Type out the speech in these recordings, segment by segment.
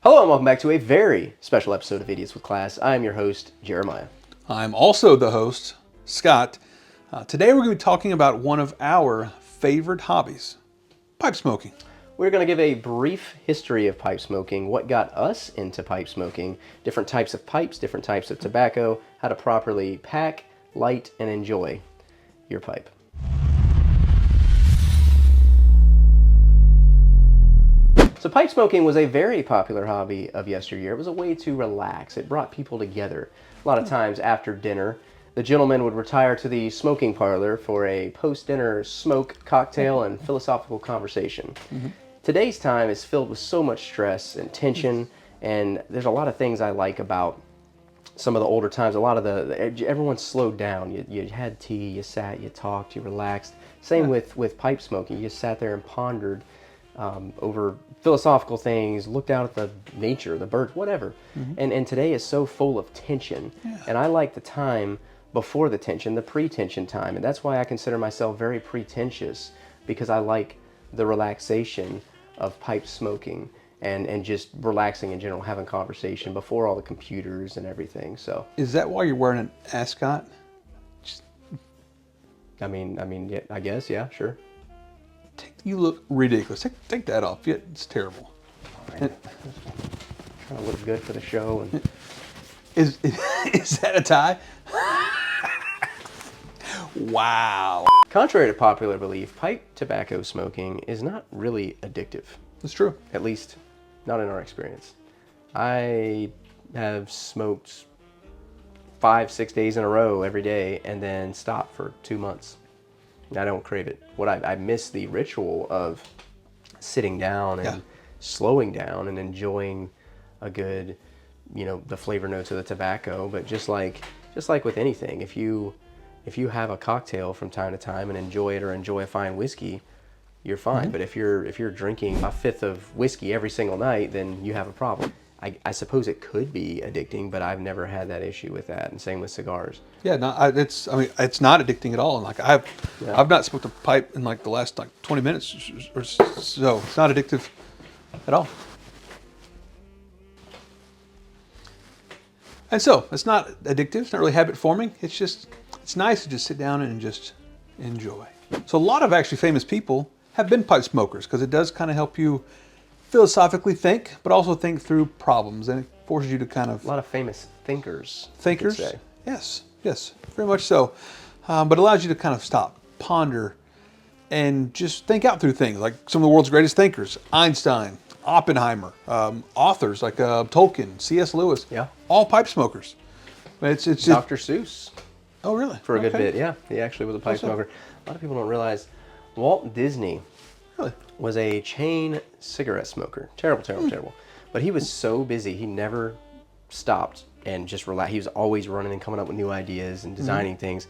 Hello and welcome back to a very special episode of Idiots with Class. I am your host, Jeremiah. I'm also the host, Scott. Today we're going to be talking about one of our favorite hobbies, pipe smoking. We're going to give a brief history of pipe smoking, what got us into pipe smoking, different types of pipes, different types of tobacco, how to properly pack, light, and enjoy your pipe. So pipe smoking was a very popular hobby of yesteryear. It was a way to relax. It brought people together. A lot of times after dinner, the gentleman would retire to the smoking parlor for a post-dinner smoke, cocktail, and philosophical conversation. Today's time is filled with so much stress and tension, and there's a lot of things I like about some of the older times. A lot of everyone slowed down. You had tea, you sat, you talked, you relaxed. Same with pipe smoking. You just sat there and pondered over philosophical things, looked out at the nature, the birds, whatever. And today is so full of tension. And I like the time before the tension, the pre-tension time. And that's why I consider myself very pretentious, because I like the relaxation of pipe smoking and just relaxing in general, having conversation before all the computers and everything. So Is that why you're wearing an ascot? I mean, yeah, I guess, yeah, sure. You look ridiculous. Take that off. Yeah, it's terrible. Trying to look good for the show. And Is that a tie? Wow. contrary to popular belief, pipe tobacco smoking is not really addictive. That's true. At least, not in our experience. I have smoked 5-6 days in a row every day and then stopped for 2 months. I don't crave it. I miss the ritual of sitting down and slowing down and enjoying a good, the flavor notes of the tobacco. But just like with anything, if you have a cocktail from time to time and enjoy it, or enjoy a fine whiskey, you're fine. But if you're drinking a fifth of whiskey every single night, then you have a problem. I suppose it could be addicting, but I've never had that issue with that. And same with cigars. Yeah, no, it's not addicting at all. And like I've not smoked a pipe in like the last 20 minutes or so. It's not addictive at all. And so it's not addictive. It's not really habit forming. It's nice to just sit down and just enjoy. So a lot of actually famous people have been pipe smokers, because it does kind of help you philosophically think, but also think through problems, and it forces you to kind of... A lot of famous thinkers. Thinkers? You could say. Yes, very much so. But allows you to kind of stop, ponder, and just think out through things. Like some of the world's greatest thinkers, Einstein, Oppenheimer, authors like Tolkien, C.S. Lewis, all pipe smokers. It's just... Dr. Seuss. Oh, really? For a good bit, yeah. He actually was a pipe smoker. A lot of people don't realize Walt Disney was a chain cigarette smoker. Terrible. But he was so busy, he never stopped and just relaxed. He was always running and coming up with new ideas and designing things.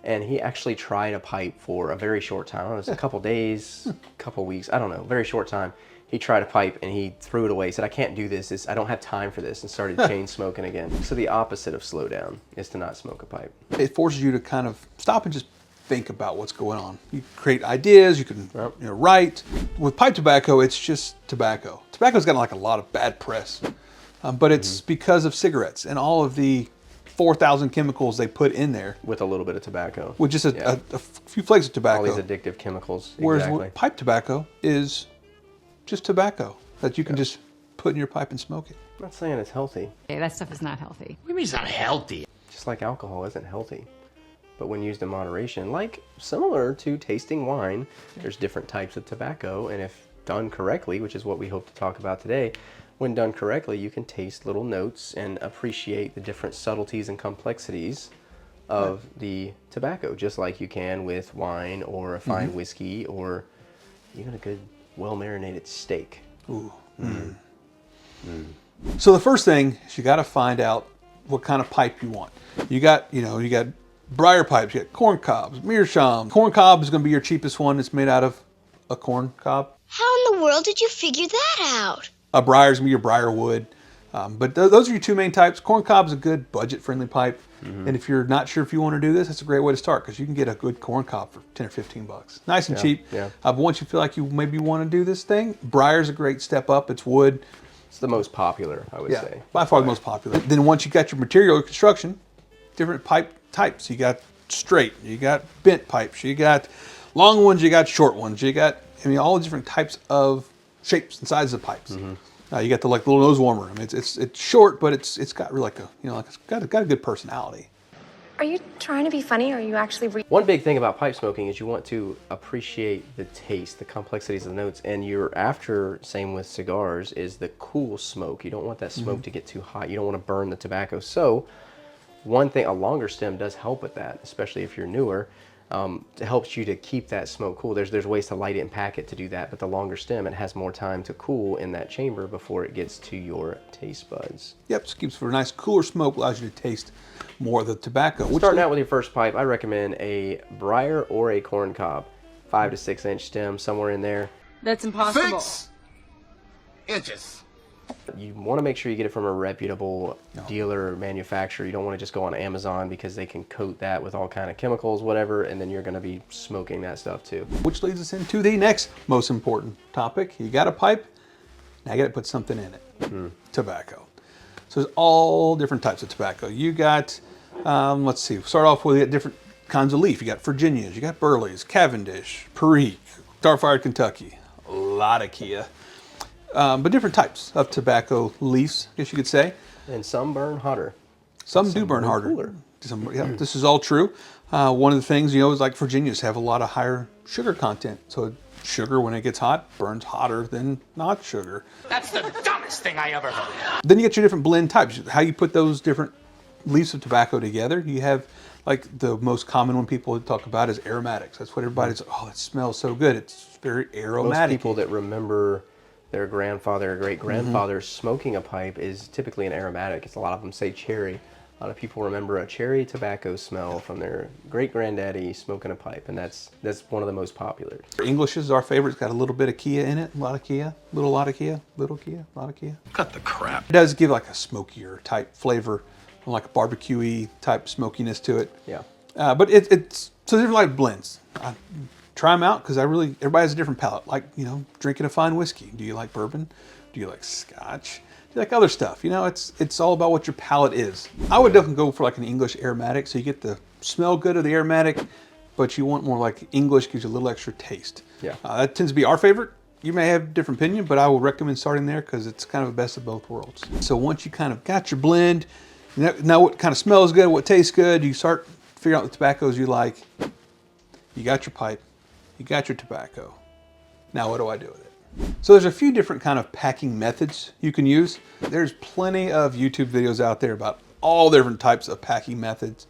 And he actually tried a pipe for a very short time. It was a couple days, couple weeks, I don't know, very short time. He tried a pipe and he threw it away. He said, I can't do this. I don't have time for this, and started chain smoking again. So the opposite of slow down is to not smoke a pipe. It forces you to kind of stop and just think about what's going on. You create ideas, you can write. With pipe tobacco, it's just tobacco. Tobacco's got like a lot of bad press, but it's because of cigarettes and all of the 4,000 chemicals they put in there. With a little bit of tobacco. With just a few flakes of tobacco. All these addictive chemicals. Whereas pipe tobacco is just tobacco that you can just put in your pipe and smoke it. I'm not saying it's healthy. Okay, that stuff is not healthy. What do you mean it's not healthy? Just like alcohol isn't healthy. But when used in moderation, like similar to tasting wine, there's different types of tobacco, and if done correctly, which is what we hope to talk about today, when done correctly, you can taste little notes and appreciate the different subtleties and complexities of the tobacco, just like you can with wine or a fine whiskey or even a good well-marinated steak. Ooh. So the first thing is you got to find out what kind of pipe you want. You got briar pipes, you got corn cobs, meerschaum. Corn cob is going to be your cheapest one. It's made out of a corn cob. How in the world did you figure that out? A briar is going to be your briar wood. But those are your two main types. Corn cob is a good budget-friendly pipe. And if you're not sure if you want to do this, it's a great way to start, because you can get a good corn cob for 10 or 15 bucks. Nice and cheap. Yeah. But once you feel like you maybe want to do this thing, briar's a great step up. It's wood. It's the most popular, I would say. By far the most popular. Then once you got your material construction, different pipe types. You got straight, you got bent pipes, you got long ones, you got short ones, you got, I mean, all the different types of shapes and sizes of pipes. You got the little nose warmer. I mean, it's short, but it's got really it's got a good personality. Are you trying to be funny, or are you actually One big thing about pipe smoking is you want to appreciate the taste, the complexities of the notes, and you're after, same with cigars, is the cool smoke. You don't want that smoke to get too hot. You don't want to burn the tobacco. So one thing, a longer stem does help with that, especially if you're newer. It helps you to keep that smoke cool. There's ways to light it and pack it to do that, but the longer stem, it has more time to cool in that chamber before it gets to your taste buds. Yep, so it keeps for a nice cooler smoke, allows you to taste more of the tobacco. Starting out with your first pipe, I recommend a briar or a corn cob, 5 to 6 inch stem, somewhere in there. That's impossible. 6 inches. You want to make sure you get it from a reputable dealer or manufacturer. You don't want to just go on Amazon because they can coat that with all kind of chemicals, whatever, and then you're going to be smoking that stuff too. Which leads us into the next most important topic. You got a pipe, now you got to put something in it. Tobacco. So there's all different types of tobacco. You got, let's see, start off with different kinds of leaf. You got Virginias, you got Burleys, Cavendish, Perique, Dark-Fired Kentucky, a lot of Kia. But different types of tobacco leaves, I guess you could say. And some burn hotter. Some do burn harder. Cooler. This is all true. One of the things, is like Virginias have a lot of higher sugar content. So sugar, when it gets hot, burns hotter than not sugar. That's the dumbest thing I ever heard. Then you get your different blend types. How you put those different leaves of tobacco together. You have, like, the most common one people talk about is aromatics. That's what everybody's, oh, it smells so good. It's very aromatic. Most people that remember their grandfather or great-grandfather smoking a pipe is typically an aromatic. It's a lot of them say cherry. A lot of people remember a cherry tobacco smell from their great-granddaddy smoking a pipe, and that's one of the most popular. English is our favorite. It's got a little bit of Kia in it, a lot of Kia, lot of Kia, a lot of Kia. Cut the crap. It does give like a smokier type flavor, like a barbecue-y type smokiness to it. Yeah. But it's so different like blends. Try them out because everybody has a different palate. Like, drinking a fine whiskey. Do you like bourbon? Do you like scotch? Do you like other stuff? It's all about what your palate is. I would definitely go for like an English aromatic, so you get the smell good of the aromatic, but you want more like English, gives you a little extra taste. Yeah. That tends to be our favorite. You may have a different opinion, but I would recommend starting there because it's kind of the best of both worlds. So once you kind of got your blend, now what kind of smells good, what tastes good, you start figuring out the tobaccos you like. You got your pipe. You got your tobacco. Now what do I do with it? So there's a few different kind of packing methods you can use. There's plenty of YouTube videos out there about all different types of packing methods.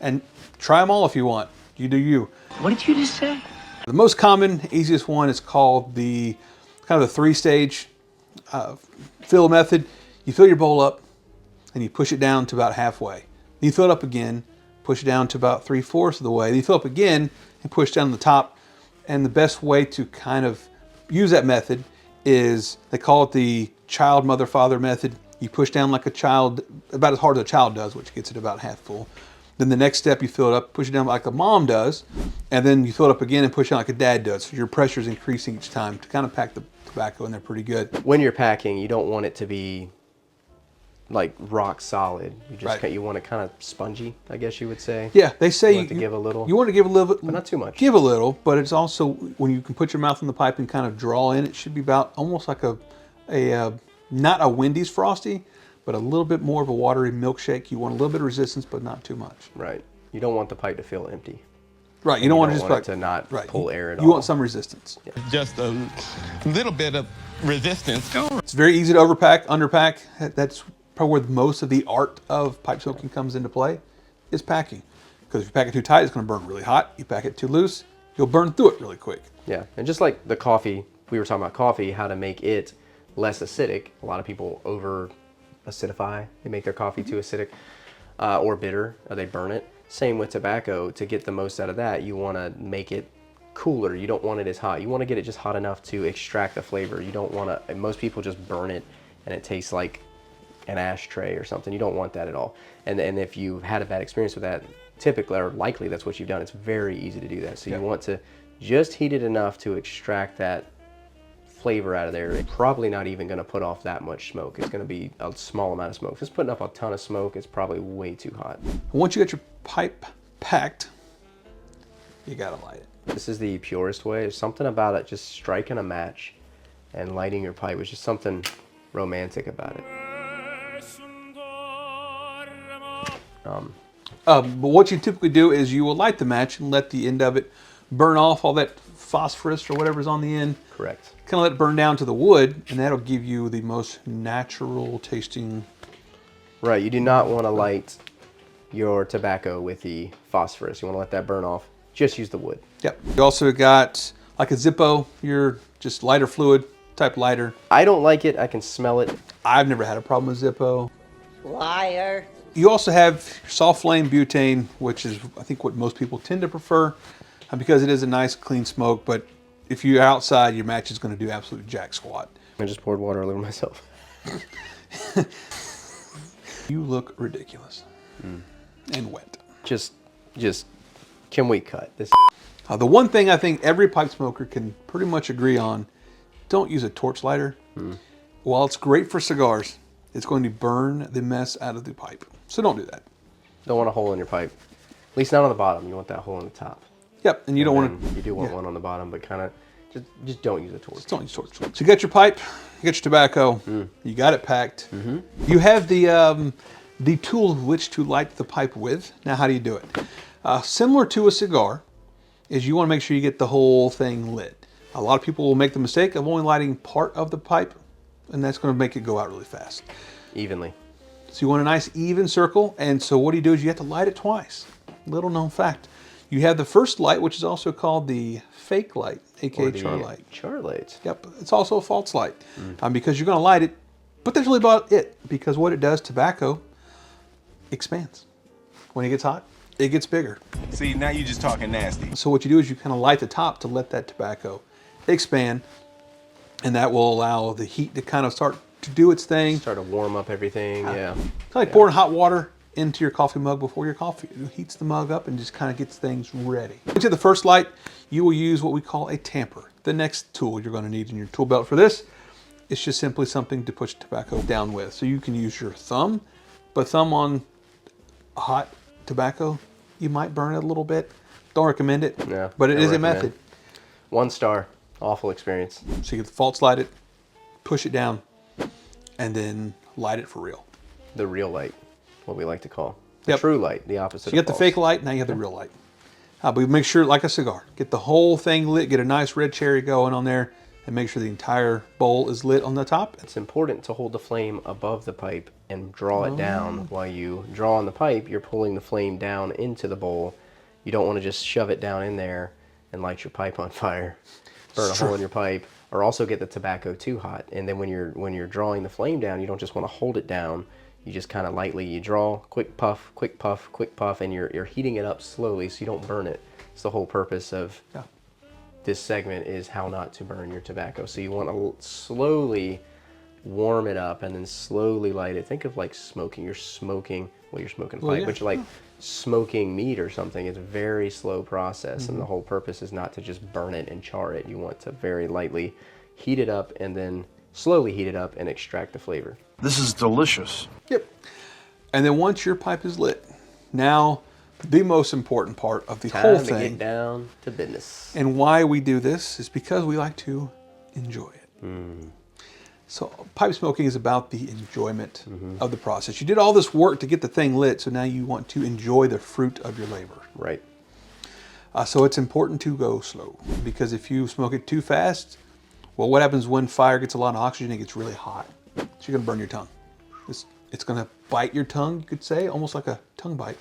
And try them all if you want. You do you. What did you just say? The most common, easiest one is called the kind of the 3-stage fill method. You fill your bowl up and you push it down to about halfway. Then you fill it up again, push it down to about 3/4 of the way. Then you fill up again and push down the top. And the best way to kind of use that method is, they call it the child, mother, father method. You push down like a child, about as hard as a child does, which gets it about half full. Then the next step, you fill it up, push it down like a mom does, and then you fill it up again and push it down like a dad does. So your pressure is increasing each time to kind of pack the tobacco in there pretty good. When you're packing, you don't want it to be like rock solid. You just Right. you want it kind of spongy, I guess you would say. Yeah, they say You want to give a little. You want to give a little, But not too much. Give a little, but it's also when you can put your mouth in the pipe and kind of draw in. It should be about almost like a not a Wendy's Frosty, but a little bit more of a watery milkshake. You want a little bit of resistance, but not too much. Right. You don't want the pipe to feel empty. Right. You don't want to just want it to not pull air at all. You want some resistance. Yeah. Just a little bit of resistance. It's very easy to overpack, underpack. That's probably where most of the art of pipe smoking comes into play, is packing. Because if you pack it too tight, it's going to burn really hot. You pack it too loose, you'll burn through it really quick. Yeah, and just like the coffee, we were talking about coffee, how to make it less acidic. A lot of people over acidify. They make their coffee too acidic or bitter, or they burn it. Same with tobacco. To get the most out of that, you want to make it cooler. You don't want it as hot. You want to get it just hot enough to extract the flavor. You don't want to, most people just burn it and it tastes like an ashtray or something. You don't want that at all. And if you've had a bad experience with that, typically or likely that's what you've done. It's very easy to do that. So you want to just heat it enough to extract that flavor out of there. It's probably not even going to put off that much smoke. It's going to be a small amount of smoke. If it's putting up a ton of smoke, it's probably way too hot. Once you get your pipe packed, you gotta light it. This is the purest way. There's something about it, just striking a match and lighting your pipe. There's just something romantic about it. But what you typically do is you will light the match and let the end of it burn off all that phosphorus or whatever's on the end. Correct. Kind of let it burn down to the wood, and that'll give you the most natural tasting. Right, you do not want to light your tobacco with the phosphorus. You want to let that burn off. Just use the wood. Yep. You also got like a Zippo, your just lighter fluid type lighter. I don't like it. I can smell it. I've never had a problem with Zippo. Liar. You also have soft flame butane, which is I think what most people tend to prefer because it is a nice clean smoke, but if you're outside, your match is going to do absolute jack squat. I just poured water all over myself. You look ridiculous and wet. Just, can we cut this? The one thing I think every pipe smoker can pretty much agree on, don't use a torch lighter. While it's great for cigars, it's going to burn the mess out of the pipe. So don't do that. Don't want a hole in your pipe. At least not on the bottom. You want that hole in the top. Yep, and you don't want to. You do want one on the bottom, but kind of just don't use a torch. Don't use torch. So you got your pipe, you got your tobacco, you got it packed. You have the tool with which to light the pipe with. Now, how do you do it? Similar to a cigar, is you want to make sure you get the whole thing lit. A lot of people will make the mistake of only lighting part of the pipe, and that's going to make it go out really fast. Evenly. So you want a nice even circle, and so what do? You have to light it twice. Little known fact. You have the first light, which is also called the fake light, aka char light. Char light. Yep, it's also a false light because you're going to light it, but that's really about it because what it does, tobacco expands. When it gets hot, it gets bigger. See, now you're just talking nasty. So what you do is you kind of light the top to let that tobacco expand, and that will allow the heat to kind of start to do its thing. Start to warm up everything, yeah. It's like pouring hot water into your coffee mug before your coffee. It heats the mug up and just kind of gets things ready. Once you have the first light, you will use what we call a tamper. The next tool you're going to need in your tool belt for this is just simply something to push tobacco down with. So you can use your thumb, but thumb on hot tobacco, you might burn it a little bit. Don't recommend it, Yeah, but it don't is a recommend. method. 1 star. Awful experience. So you get the false light it, push it down, and then light it for real. The real light, what we like to call. The Yep. true light, the opposite So you of got the false. fake light, now you have the real light. But make sure, like a cigar, get the whole thing lit, get a nice red cherry going on there, and make sure the entire bowl is lit on the top. It's important to hold the flame above the pipe and draw it down. While you draw on the pipe, you're pulling the flame down into the bowl. You don't want to just shove it down in there and light your pipe on fire, burn a hole in your pipe, or also get the tobacco too hot. And then when you're drawing the flame down, you don't just want to hold it down. You just kind of lightly, you draw, quick puff, quick puff, quick puff, and you're heating it up slowly so you don't burn it. It's the whole purpose of this segment is how not to burn your tobacco. So you want to slowly warm it up and then slowly light it. Think of like smoking. You're smoking, well, you're smoking a pipe, but you're like smoking meat or something. It's a very slow process, and the whole purpose is not to just burn it and char it. You want to very lightly heat it up and then slowly heat it up and extract the flavor. This is delicious. Yep. And then once your pipe is lit, now the most important part of the whole Time to thing, get down to business. and why we do this, is because we like to enjoy it. So pipe smoking is about the enjoyment of the process. You did all this work to get the thing lit, so now you want to enjoy the fruit of your labor. Right. So it's important to go slow, because if you smoke it too fast, well, what happens when fire gets a lot of oxygen? It gets really hot. So you're going to burn your tongue. It's going to bite your tongue, you could say, almost like a tongue bite.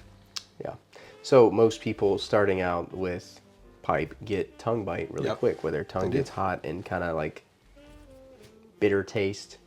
Yeah. So most people starting out with pipe get tongue bite really quick, where their tongue gets hot and kind of like bitter taste,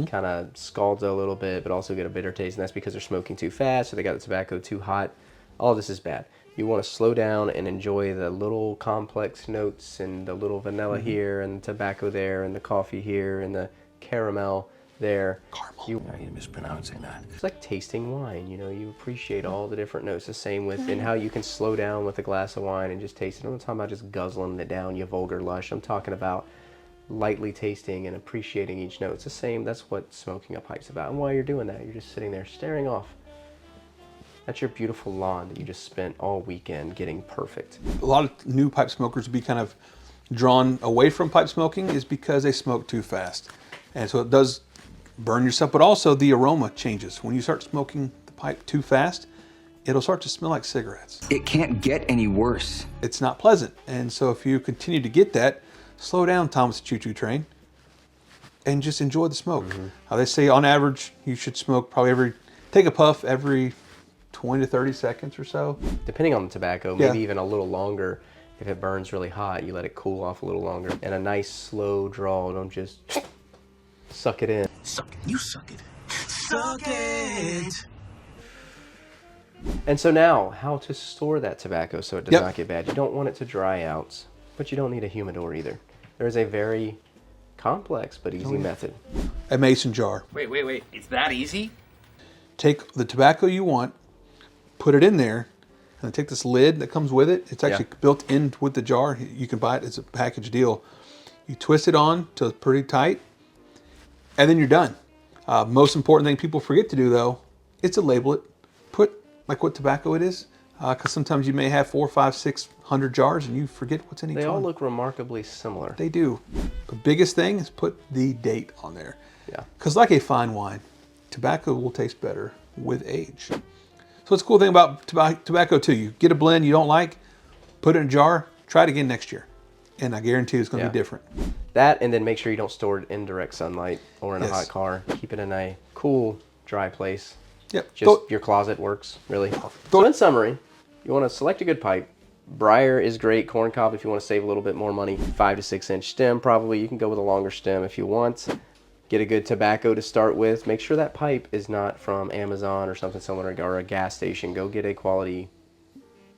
kind of scalds a little bit, but also get a bitter taste, and that's because they're smoking too fast, or they got the tobacco too hot. All this is bad. You want to slow down and enjoy the little complex notes and the little vanilla here and the tobacco there and the coffee here and the caramel there. You're mispronouncing that. It's like tasting wine, you know, you appreciate all the different notes. The same with, and how you can slow down with a glass of wine and just taste it. I'm not talking about just guzzling it down, you vulgar lush. I'm talking about lightly tasting and appreciating each note. It's the same, that's what smoking a pipe's about. And while you're doing that, you're just sitting there staring off at your beautiful lawn that you just spent all weekend getting perfect. A lot of new pipe smokers be kind of drawn away from pipe smoking is because they smoke too fast. And so it does burn yourself, but also the aroma changes. When you start smoking the pipe too fast, it'll start to smell like cigarettes. It can't get any worse. It's not pleasant. And so if you continue to get that, slow down, Thomas the Choo Choo Train, and just enjoy the smoke. They say on average, you should smoke probably take a puff every 20 to 30 seconds or so. Depending on the tobacco, maybe even a little longer. If it burns really hot, you let it cool off a little longer. And a nice slow draw, don't just suck it in. Suck it. You suck it. Suck it. And so now, how to store that tobacco so it does not get bad. You don't want it to dry out, but you don't need a humidor either. There is a very complex but easy method. A mason jar. Wait. It's that easy? Take the tobacco you want, put it in there, and then take this lid that comes with it. It's actually built in with the jar. You can buy it. It's a package deal. You twist it on till it's pretty tight, and then you're done. Most important thing people forget to do, though, is to label it. Put like what tobacco it is, because sometimes you may have 400, 500, 600 jars, and you forget what's in each one. They all look remarkably similar. They do. The biggest thing is put the date on there. Yeah. Because like a fine wine, tobacco will taste better with age. So it's a cool thing about tobacco too. You get a blend you don't like, put it in a jar, try it again next year. And I guarantee it's going to be different. That, and then make sure you don't store it in direct sunlight or in a hot car. Keep it in a cool, dry place. Yep. Just your closet works, really. So in summary, you want to select a good pipe. Briar is great. Corncob if you want to save a little bit more money. 5 to 6 inch stem probably. You can go with a longer stem if you want. Get a good tobacco to start with. Make sure that pipe is not from Amazon or something similar, or a gas station. Go get a quality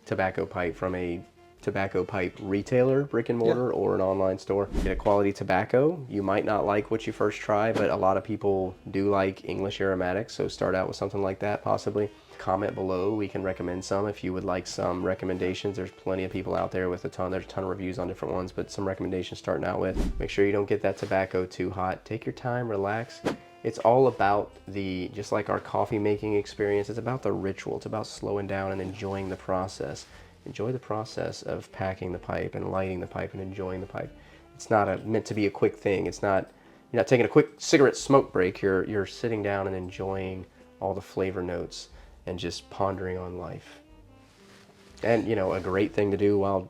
tobacco pipe from a tobacco pipe retailer, brick and mortar, or an online store. Get a quality tobacco. You might not like what you first try, but a lot of people do like English aromatics, so start out with something like that possibly. Comment below, we can recommend some if you would like some recommendations. There's plenty of people out there with there's a ton of reviews on different ones, but some recommendations starting out with. Make sure you don't get that tobacco too hot. Take your time, relax. It's all about just like our coffee making experience, it's about the ritual. It's about slowing down and enjoying the process. Enjoy the process of packing the pipe and lighting the pipe and enjoying the pipe. It's not meant to be a quick thing. You're not taking a quick cigarette smoke break. You're sitting down and enjoying all the flavor notes and just pondering on life. And a great thing to do while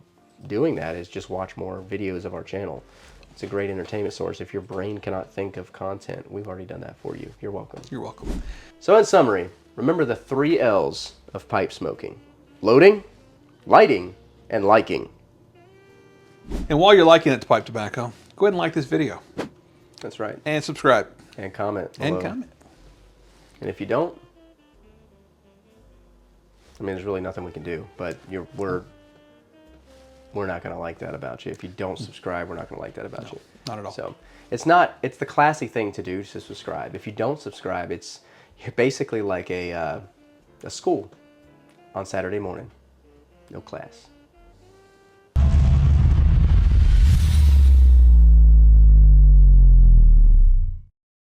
doing that is just watch more videos of our channel. It's a great entertainment source. If your brain cannot think of content, we've already done that for you. You're welcome. You're welcome. So in summary, remember the 3 L's of pipe smoking: loading, lighting, and liking. And while you're liking that pipe tobacco, go ahead and like this video. That's right. And subscribe. And comment below. And comment. And if you don't, there's really nothing we can do, but we're not going to like that about you. If you don't subscribe, we're not going to like that about you. Not at all. So it's the classy thing to do to subscribe. If you don't subscribe, you're basically like a school on Saturday morning. No class.